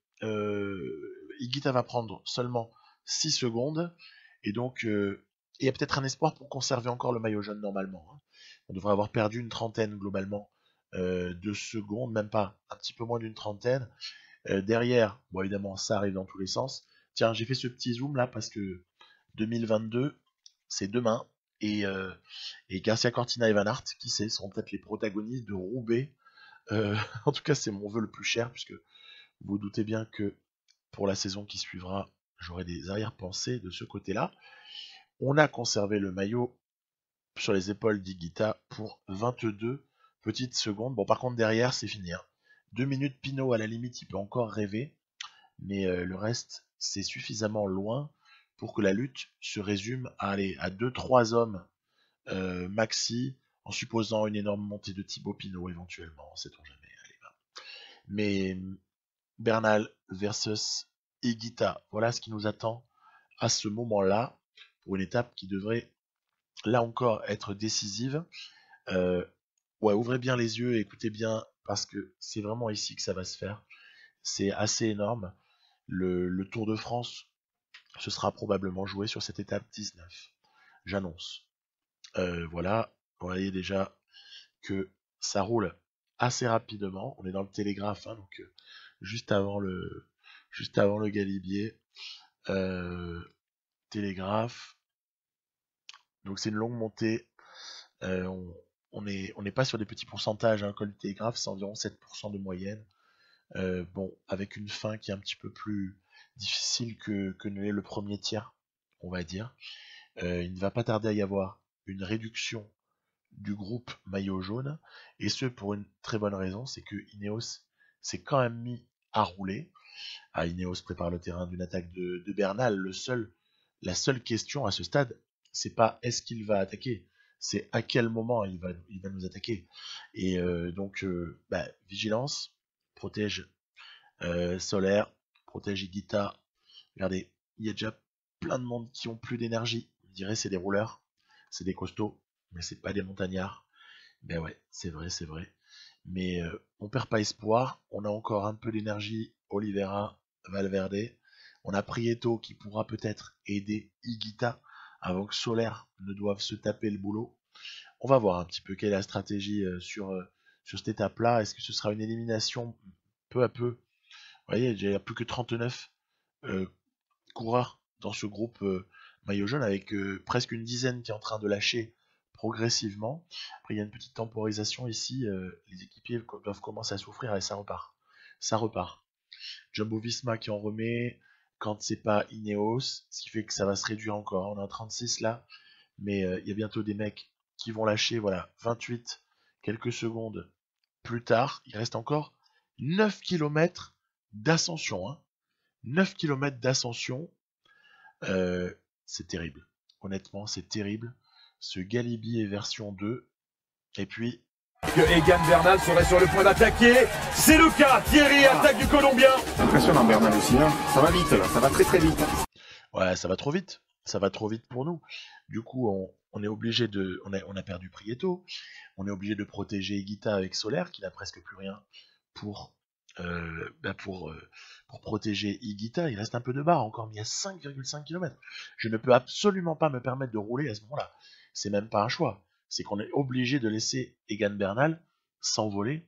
Higuita va prendre seulement 6 secondes. Et donc, il y a peut-être un espoir pour conserver encore le maillot jaune normalement. Hein. On devrait avoir perdu une trentaine globalement de secondes, même pas, un petit peu moins d'une trentaine. Derrière, bon évidemment ça arrive dans tous les sens. Tiens, j'ai fait ce petit zoom là parce que 2022, c'est demain. et Garcia Cortina et Van Aert, qui sait, seront peut-être les protagonistes de Roubaix. En tout cas, c'est mon vœu le plus cher, puisque vous vous doutez bien que pour la saison qui suivra, j'aurai des arrière-pensées de ce côté-là. On a conservé le maillot sur les épaules d'Higuita pour 22 petites secondes. Bon, par contre, derrière, c'est fini. 2 minutes, Pinot, à la limite, il peut encore rêver. Mais le reste, c'est suffisamment loin pour que la lutte se résume à 2-3 hommes maxi, en supposant une énorme montée de Thibaut Pinot éventuellement, sait-on jamais. Allez, ben. Mais Bernal versus Higuita, voilà ce qui nous attend à ce moment-là, pour une étape qui devrait, là encore, être décisive. Ouais, ouvrez bien les yeux et écoutez bien, parce que c'est vraiment ici que ça va se faire. C'est assez énorme. Le Tour de France, ce sera probablement joué sur cette étape 19. J'annonce. Voilà, vous voyez déjà que ça roule assez rapidement. On est dans le télégraphe, hein, donc juste avant le Galibier. Télégraphe. Donc c'est une longue montée. On n'est pas sur des petits pourcentages. Hein. Col du Télégraphe, c'est environ 7% de moyenne. Bon, avec une fin qui est un petit peu plus difficile que ne l'est le premier tiers, on va dire. Il ne va pas tarder à y avoir une réduction du groupe maillot jaune, et ce pour une très bonne raison, c'est que Ineos s'est quand même mis à rouler. Ineos prépare le terrain d'une attaque de Bernal. La seule question à ce stade, c'est pas est-ce qu'il va attaquer, c'est à quel moment il va nous attaquer. Et donc, vigilance, protège Solaire, protège Higuita. Regardez, il y a déjà plein de monde qui ont plus d'énergie. On dirait c'est des rouleurs, c'est des costauds, mais c'est pas des montagnards. Ben ouais, c'est vrai, c'est vrai. Mais on perd pas espoir. On a encore un peu d'énergie. Oliveira, Valverde. On a Prieto qui pourra peut-être aider Higuita avant que Solaire ne doive se taper le boulot. On va voir un petit peu quelle est la stratégie sur cette étape-là. Est-ce que ce sera une élimination peu à peu? Vous voyez, il n'y a plus que 39 coureurs dans ce groupe maillot jaune, avec presque une dizaine qui est en train de lâcher progressivement. Après, il y a une petite temporisation ici. Les équipiers doivent commencer à souffrir et ça repart. Ça repart. Jumbo-Visma qui en remet quand c'est pas Ineos, ce qui fait que ça va se réduire encore. On est en 36 là, mais il y a bientôt des mecs qui vont lâcher. Voilà, 28 quelques secondes plus tard. Il reste encore 9 km d'ascension. 9 km d'ascension. C'est terrible. Honnêtement, c'est terrible. Ce Galibier version 2. Et puis... Que Egan Bernal serait sur le point d'attaquer. C'est le cas. Thierry, attaque du Colombien. C'est impressionnant Bernal aussi. Hein. Ça va vite, là. Ça va très très vite. Ouais, ça va trop vite. Ça va trop vite pour nous. Du coup, on est obligé de... On a perdu Prieto. On est obligé de protéger Higuita avec Solaire, qui n'a presque plus rien pour protéger Higuita. Il reste un peu de barre encore, mais il y a 5,5 km. Je ne peux absolument pas me permettre de rouler à ce moment-là. C'est même pas un choix. C'est qu'on est obligé de laisser Egan Bernal s'envoler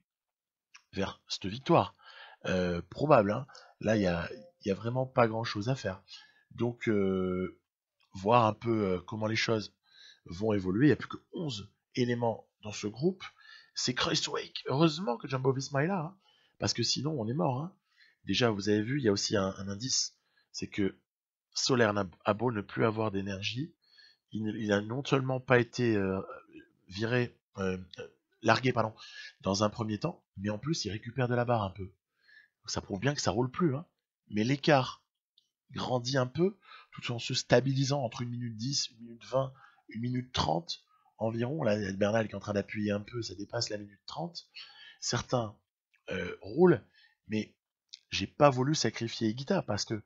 vers cette victoire. Probable, hein. Là, il y a vraiment pas grand-chose à faire. Donc, voir un peu comment les choses vont évoluer. Il n'y a plus que 11 éléments dans ce groupe. C'est Kruijswijk. Heureusement que Jumbo-Visma est là, hein, parce que sinon, on est mort. Hein. Déjà, vous avez vu, il y a aussi un indice. C'est que Solaire a beau ne plus avoir d'énergie, il n'a non seulement pas été largué dans un premier temps, mais en plus il récupère de la barre un peu. Donc ça prouve bien que ça roule plus. Hein. Mais l'écart grandit un peu, tout en se stabilisant entre 1 minute 10, 1 minute 20, 1 minute 30 environ. Là, il y a Bernal qui est en train d'appuyer un peu, ça dépasse la minute 30. Certains roulent, mais j'ai pas voulu sacrifier Higuita parce que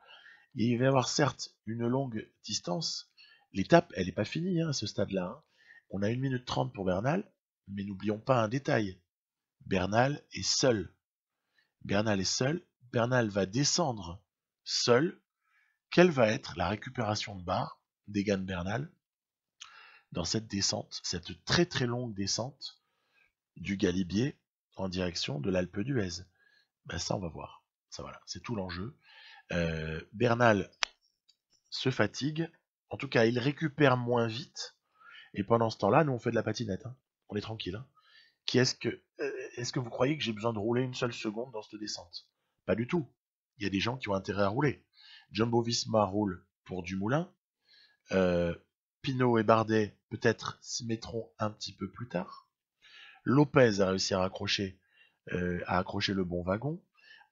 il va y avoir certes une longue distance. L'étape, elle n'est pas finie à ce stade-là. Hein. On a 1 minute 30 pour Bernal, mais n'oublions pas un détail. Bernal est seul. Bernal est seul. Bernal va descendre seul. Quelle va être la récupération de barre d'Egan Bernal dans cette descente, cette très très longue descente du Galibier en direction de l'Alpe d'Huez? Ben ça, on va voir. Ça, voilà, c'est tout l'enjeu. Bernal se fatigue. En tout cas, il récupère moins vite. Et pendant ce temps-là, nous on fait de la patinette, hein. On est tranquille, hein. Est-ce que vous croyez que j'ai besoin de rouler une seule seconde dans cette descente? Pas du tout. Il y a des gens qui ont intérêt à rouler. Jumbo-Visma roule pour Dumoulin. Pinot et Bardet peut-être s'y mettront un petit peu plus tard. Lopez a réussi à accrocher le bon wagon.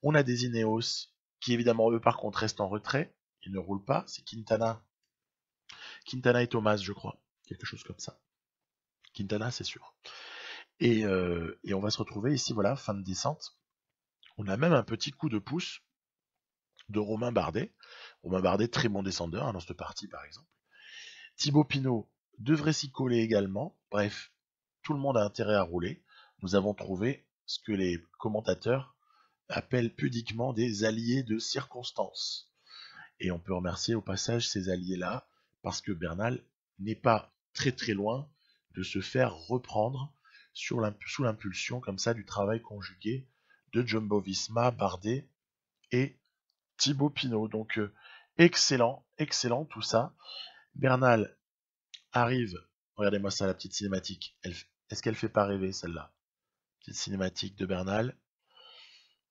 On a des Ineos qui évidemment eux par contre restent en retrait. Ils ne roulent pas. C'est Quintana et Thomas, je crois. Quelque chose comme ça. Quintana, c'est sûr. Et on va se retrouver ici, voilà, fin de descente. On a même un petit coup de pouce de Romain Bardet. Romain Bardet, très bon descendeur, hein, dans cette partie par exemple. Thibaut Pinot devrait s'y coller également. Bref, tout le monde a intérêt à rouler. Nous avons trouvé ce que les commentateurs appellent pudiquement des alliés de circonstance. Et on peut remercier au passage ces alliés-là, parce que Bernal n'est pas très très loin de se faire reprendre sous l'impulsion comme ça du travail conjugué de Jumbo-Visma, Bardet et Thibaut Pinot. Donc excellent tout ça. Bernal arrive, regardez-moi ça, la petite cinématique. Est-ce qu'elle fait pas rêver celle-là? Petite cinématique de Bernal.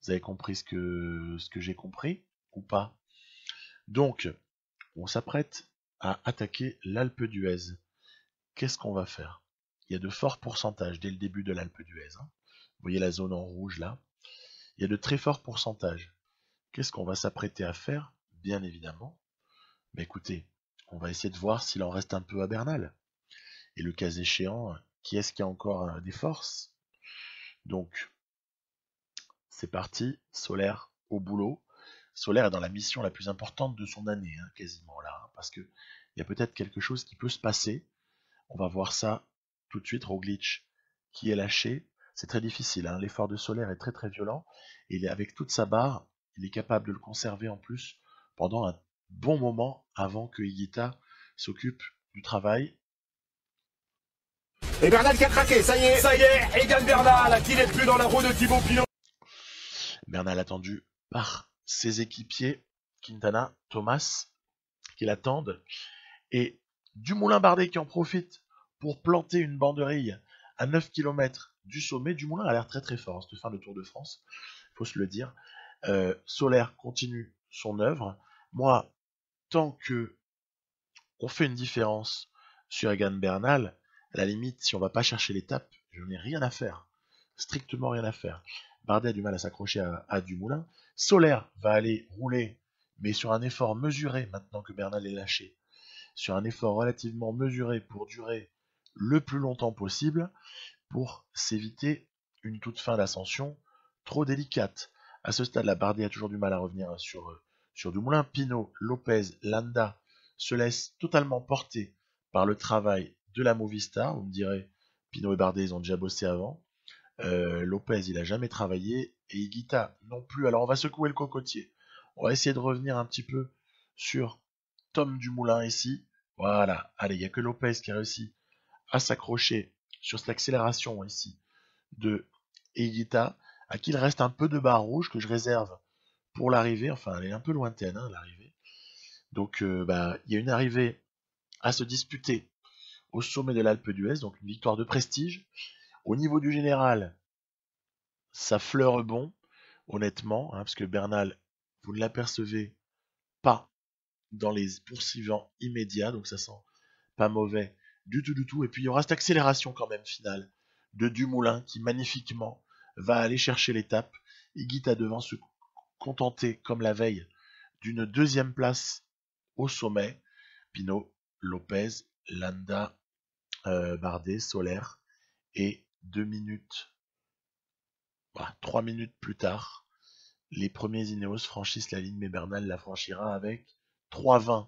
Vous avez compris ce que j'ai compris ou pas? Donc, on s'apprête à attaquer l'Alpe d'Huez. Qu'est-ce qu'on va faire? Il y a de forts pourcentages dès le début de l'Alpe d'Huez. Hein. Vous voyez la zone en rouge là? Il y a de très forts pourcentages. Qu'est-ce qu'on va s'apprêter à faire? Bien évidemment. Mais écoutez, on va essayer de voir s'il en reste un peu à Bernal. Et le cas échéant, qui est-ce qui a encore des forces? Donc, c'est parti, Solaire au boulot. Solaire est dans la mission la plus importante de son année, hein, quasiment là, hein, parce que il y a peut-être quelque chose qui peut se passer. On va voir ça tout de suite. Roglic qui est lâché, c'est très difficile, hein. L'effort de Solaire est très très violent, et avec toute sa barre, il est capable de le conserver en plus pendant un bon moment avant que Higuita s'occupe du travail. Et Bernal qui a craqué, ça y est. Ça y est, Egan Bernal qui n'est plus dans la roue de Thibaut Pinot. Bernal attendu par ses équipiers, Quintana, Thomas, qui l'attendent, et Dumoulin Bardet qui en profite pour planter une banderille à 9 km du sommet. Dumoulin a l'air très très fort, cette fin de Tour de France, il faut se le dire. Solaire continue son œuvre. Moi, tant que on fait une différence sur Egan Bernal, à la limite, si on va pas chercher l'étape, je n'ai rien à faire. Strictement rien à faire. Bardet a du mal à s'accrocher à Dumoulin. Solaire va aller rouler, mais sur un effort mesuré maintenant que Bernal est lâché. Sur un effort relativement mesuré pour durer le plus longtemps possible, pour s'éviter une toute fin d'ascension trop délicate. À ce stade-là, Bardet a toujours du mal à revenir sur Dumoulin. Pinot, Lopez, Landa se laissent totalement porter par le travail de la Movistar. Vous me direz, Pinot et Bardet, ils ont déjà bossé avant. Lopez, il a jamais travaillé, et Higuita non plus. Alors on va secouer le cocotier. On va essayer de revenir un petit peu sur Tom Dumoulin ici. Voilà, allez, il n'y a que Lopez qui a réussi à s'accrocher sur cette accélération ici de Higuita, à qui il reste un peu de barre rouge que je réserve pour l'arrivée. Enfin, elle est un peu lointaine, hein, l'arrivée. Donc, il y a une arrivée à se disputer au sommet de l'Alpe d'Huez, donc une victoire de prestige. Au niveau du général, ça fleure bon, honnêtement, hein, parce que Bernal, vous ne l'apercevez pas dans les poursuivants immédiats, donc ça sent pas mauvais du tout. Et puis il y aura cette accélération quand même finale de Dumoulin qui magnifiquement va aller chercher l'étape. Higuita devant se contenter, comme la veille, d'une deuxième place au sommet. Pinot, Lopez, Landa, Bardet, Solaire, et 2 minutes, 3 minutes plus tard, les premiers Ineos franchissent la ligne, mais Bernal la franchira avec 3,20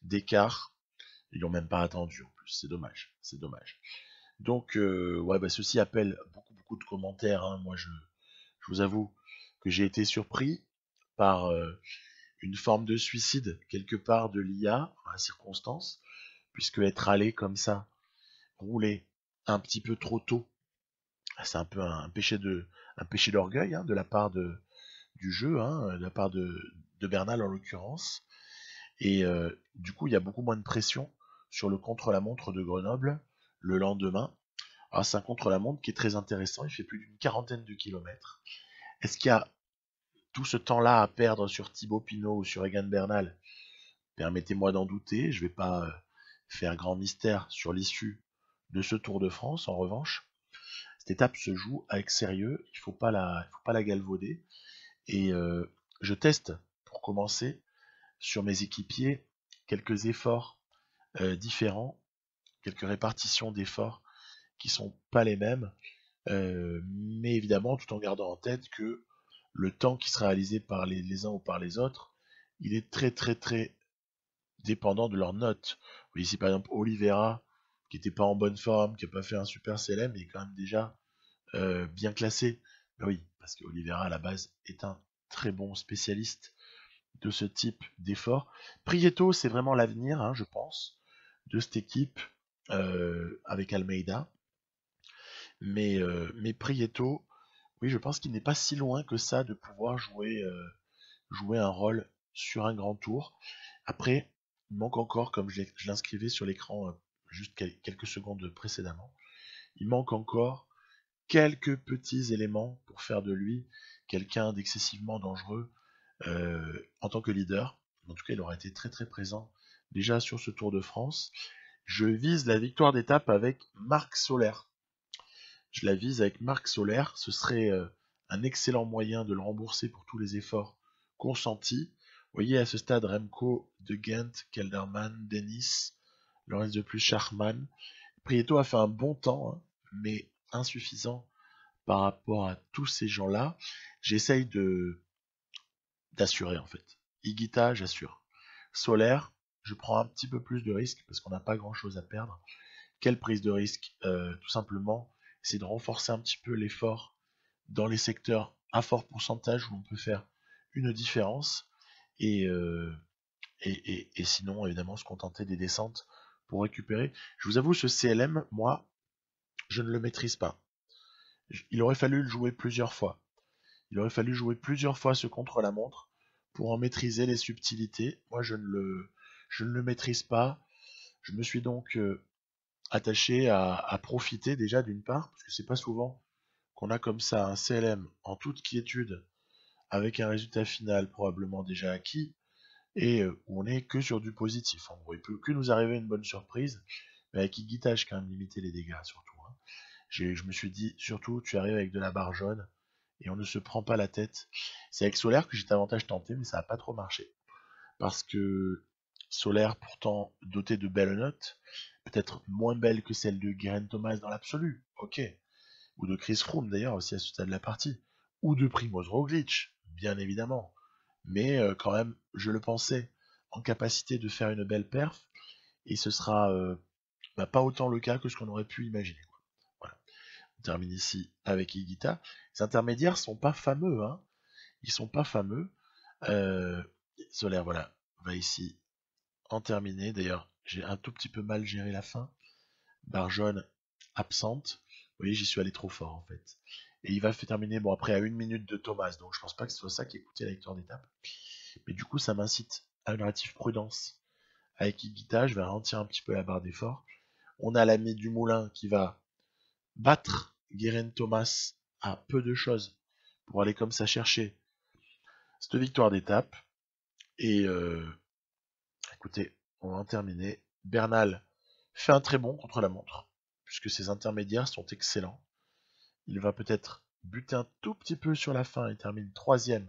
d'écart. Ils n'ont même pas attendu en plus, c'est dommage. Donc, ceci appelle beaucoup de commentaires. Hein. Moi, je vous avoue que j'ai été surpris par une forme de suicide quelque part de l'IA, à la circonstance, puisque être allé comme ça, rouler un petit peu trop tôt, c'est un peu un péché d'orgueil, hein, de la part du jeu, hein, de la part de Bernal en l'occurrence. Et du coup, il y a beaucoup moins de pression sur le contre-la-montre de Grenoble le lendemain. Alors c'est un contre-la-montre qui est très intéressant, il fait plus d'une 40aine de kilomètres. Est-ce qu'il y a tout ce temps-là à perdre sur Thibaut Pinot ou sur Egan Bernal? Permettez-moi d'en douter, je ne vais pas faire grand mystère sur l'issue de ce Tour de France. En revanche, cette étape se joue avec sérieux, il ne faut pas la galvauder. Et je teste, pour commencer, sur mes équipiers, quelques efforts différents, quelques répartitions d'efforts qui ne sont pas les mêmes, mais évidemment tout en gardant en tête que le temps qui sera réalisé par les uns ou par les autres, il est très très très dépendant de leurs notes. Vous voyez ici par exemple Oliveira, qui n'était pas en bonne forme, qui n'a pas fait un super CLM, mais est quand même déjà bien classé. Ben oui, parce que Oliveira à la base est un très bon spécialiste de ce type d'effort. Prieto, c'est vraiment l'avenir, hein, je pense, de cette équipe avec Almeida. Mais Prieto, oui, je pense qu'il n'est pas si loin que ça de pouvoir jouer un rôle sur un grand tour. Après, il manque encore, comme je l'inscrivais sur l'écran juste quelques secondes précédemment, il manque encore quelques petits éléments pour faire de lui quelqu'un d'excessivement dangereux en tant que leader. En tout cas, il aura été très très présent déjà sur ce Tour de France. Je vise la victoire d'étape avec Marc Soler. Je la vise avec Marc Soler. Ce serait un excellent moyen de le rembourser pour tous les efforts consentis. Vous voyez à ce stade Remco, De Gendt, Kelderman, Dennis, le reste de plus Schachmann. Prieto a fait un bon temps, hein, mais insuffisant par rapport à tous ces gens-là. J'essaye d'assurer en fait. Higuita, j'assure. Soler, je prends un petit peu plus de risques parce qu'on n'a pas grand-chose à perdre. Quelle prise de risque? Tout simplement, c'est de renforcer un petit peu l'effort dans les secteurs à fort pourcentage où on peut faire une différence. Et sinon, évidemment, se contenter des descentes pour récupérer. Je vous avoue, ce CLM, moi, je ne le maîtrise pas. Il aurait fallu le jouer plusieurs fois. Il aurait fallu jouer plusieurs fois ce contre-la-montre pour en maîtriser les subtilités. Moi, je ne le maîtrise pas. Je me suis donc attaché à profiter déjà d'une part, parce que c'est pas souvent qu'on a comme ça un CLM en toute quiétude, avec un résultat final probablement déjà acquis, et où on est que sur du positif. En gros, il peut que nous arriver une bonne surprise, mais avec Higuita, j'ai quand même limité les dégâts surtout. Hein. Je me suis dit, surtout, tu arrives avec de la barre jaune, et on ne se prend pas la tête. C'est avec Solaire que j'ai davantage tenté, mais ça n'a pas trop marché. Parce que Solaire, pourtant doté de belles notes, peut-être moins belles que celles de Geraint Thomas dans l'absolu, ok. Ou de Chris Froome d'ailleurs aussi à ce stade de la partie. Ou de Primoz Roglic, bien évidemment. Mais quand même, je le pensais en capacité de faire une belle perf, et ce sera pas autant le cas que ce qu'on aurait pu imaginer. Voilà. On termine ici avec Higuita. Les intermédiaires sont pas fameux, hein. Ils sont pas fameux. Solaire, voilà, va ici en terminer. D'ailleurs, j'ai un tout petit peu mal géré la fin. Barre jaune absente. Vous voyez, j'y suis allé trop fort en fait. Et il va terminer, bon, après à 1 minute de Thomas, donc je pense pas que ce soit ça qui ait coûté la victoire d'étape. Mais du coup, ça m'incite à une relative prudence avec Higuita. Je vais ralentir un petit peu la barre d'effort. On a l'ami du Moulin qui va battre Geraint Thomas à peu de choses pour aller comme ça chercher cette victoire d'étape. Et écoutez, on va en terminer. Bernal fait un très bon contre-la-montre, puisque ses intermédiaires sont excellents. Il va peut-être buter un tout petit peu sur la fin et termine 3ème.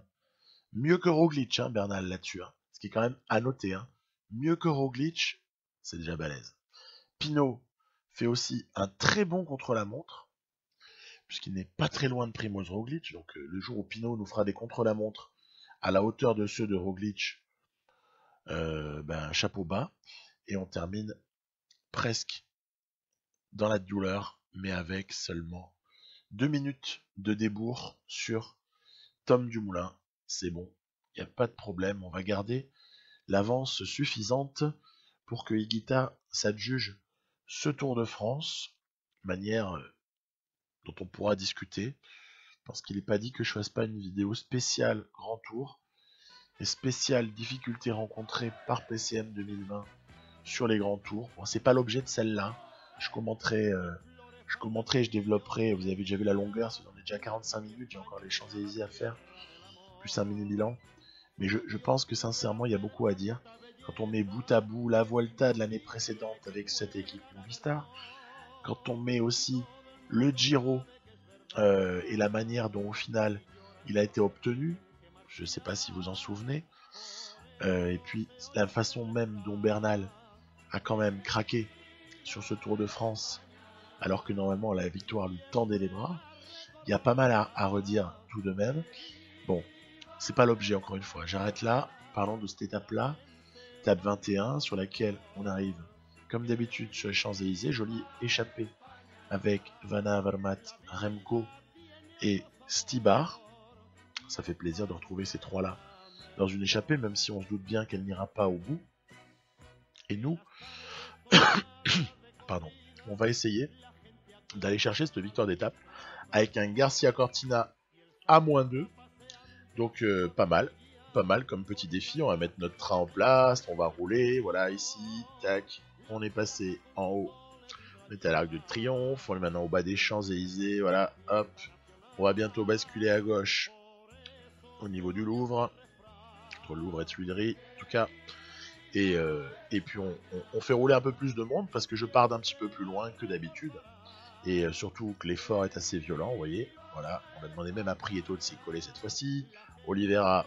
Mieux que Roglic, hein, Bernal là-dessus. Hein. Ce qui est quand même à noter. Hein. Mieux que Roglic, c'est déjà balèze. Pinot fait aussi un très bon contre-la-montre, puisqu'il n'est pas très loin de Primoz Roglic. Donc le jour où Pinot nous fera des contre-la-montre à la hauteur de ceux de Roglic, chapeau bas. Et on termine presque dans la douleur, mais avec seulement 2 minutes de débours sur Tom Dumoulin. C'est bon, il n'y a pas de problème, on va garder l'avance suffisante pour que Higuita s'adjuge ce Tour de France, manière dont on pourra discuter, parce qu'il n'est pas dit que je fasse pas une vidéo spéciale Grand Tour, et spéciale difficultés rencontrées par PCM 2020 sur les Grands Tours. Bon, c'est pas l'objet de celle-là, je commenterai, je développerai. Vous avez déjà vu la longueur, on est déjà à 45 minutes, j'ai encore les Champs-Élysées à faire, plus un mini bilan. Mais je pense que sincèrement, il y a beaucoup à dire. Quand on met bout à bout la Vuelta de l'année précédente avec cette équipe Movistar, quand on met aussi le Giro et la manière dont au final il a été obtenu, je ne sais pas si vous en souvenez, et puis la façon même dont Bernal a quand même craqué sur ce Tour de France, alors que normalement la victoire lui tendait les bras, il y a pas mal à redire tout de même. Bon, c'est pas l'objet encore une fois, j'arrête là, parlons de cette étape-là, étape 21, sur laquelle on arrive comme d'habitude sur les Champs-Élysées, jolie échappée avec Van Avermaet, Remco et Stybar. Ça fait plaisir de retrouver ces trois-là dans une échappée, même si on se doute bien qu'elle n'ira pas au bout. Et nous, pardon, on va essayer d'aller chercher cette victoire d'étape avec un Garcia Cortina à -2. Donc pas mal comme petit défi. On va mettre notre train en place, on va rouler, voilà, ici, tac, on est passé en haut. On est à l'Arc de Triomphe, on est maintenant au bas des Champs-Élysées, voilà, hop. On va bientôt basculer à gauche au niveau du Louvre, entre le Louvre et Tuileries, en tout cas. Et puis on fait rouler un peu plus de monde parce que je pars d'un petit peu plus loin que d'habitude. Et surtout que l'effort est assez violent, vous voyez. Voilà, on a demandé même à Prieto de s'y coller cette fois-ci. Oliveira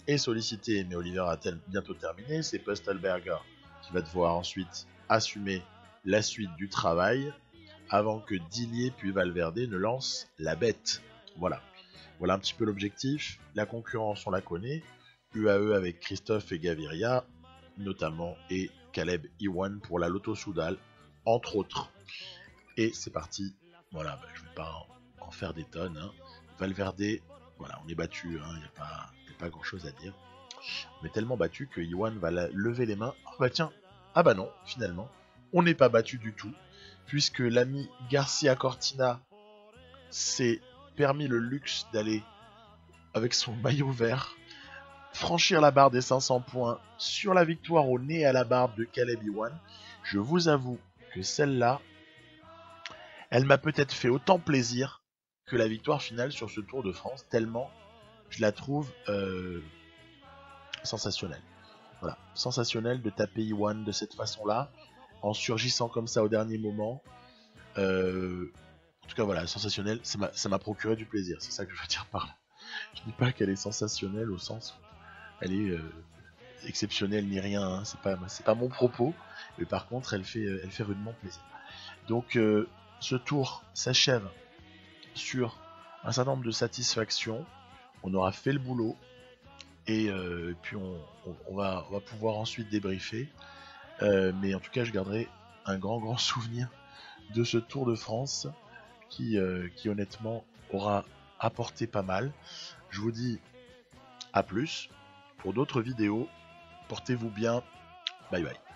est sollicité, mais Oliveira a bientôt terminé. C'est Pöstelberger qui va devoir ensuite assumer la suite du travail avant que Dillier puis Valverde ne lancent la bête. Voilà un petit peu l'objectif. La concurrence, on la connaît. UAE avec Christophe et Gaviria, notamment, et Caleb Ewan pour la Lotto Soudal, entre autres. Et c'est parti. Voilà, je vais pas en faire des tonnes. Hein. Valverde, voilà, on est battu. Il n'y a pas grand chose à dire. On est tellement battu que Ewan va lever les mains. Oh bah tiens, ah bah non, finalement, on n'est pas battu du tout, puisque l'ami Garcia Cortina s'est permis le luxe d'aller avec son maillot vert franchir la barre des 500 points sur la victoire au nez à la barbe de Caleb Ewan. Je vous avoue que celle-là, elle m'a peut-être fait autant plaisir que la victoire finale sur ce Tour de France, tellement je la trouve sensationnelle. Voilà, sensationnelle de taper Ewan de cette façon-là, en surgissant comme ça au dernier moment. En tout cas, voilà, sensationnelle, ça m'a procuré du plaisir, c'est ça que je veux dire par là. Je dis pas qu'elle est sensationnelle au sens où elle est exceptionnelle ni rien, hein. C'est pas mon propos, mais par contre elle fait rudement plaisir. Donc ce tour s'achève sur un certain nombre de satisfactions. On aura fait le boulot et puis on va pouvoir ensuite débriefer. Mais en tout cas, je garderai un grand souvenir de ce Tour de France qui honnêtement aura apporté pas mal. Je vous dis à plus pour d'autres vidéos. Portez-vous bien. Bye bye.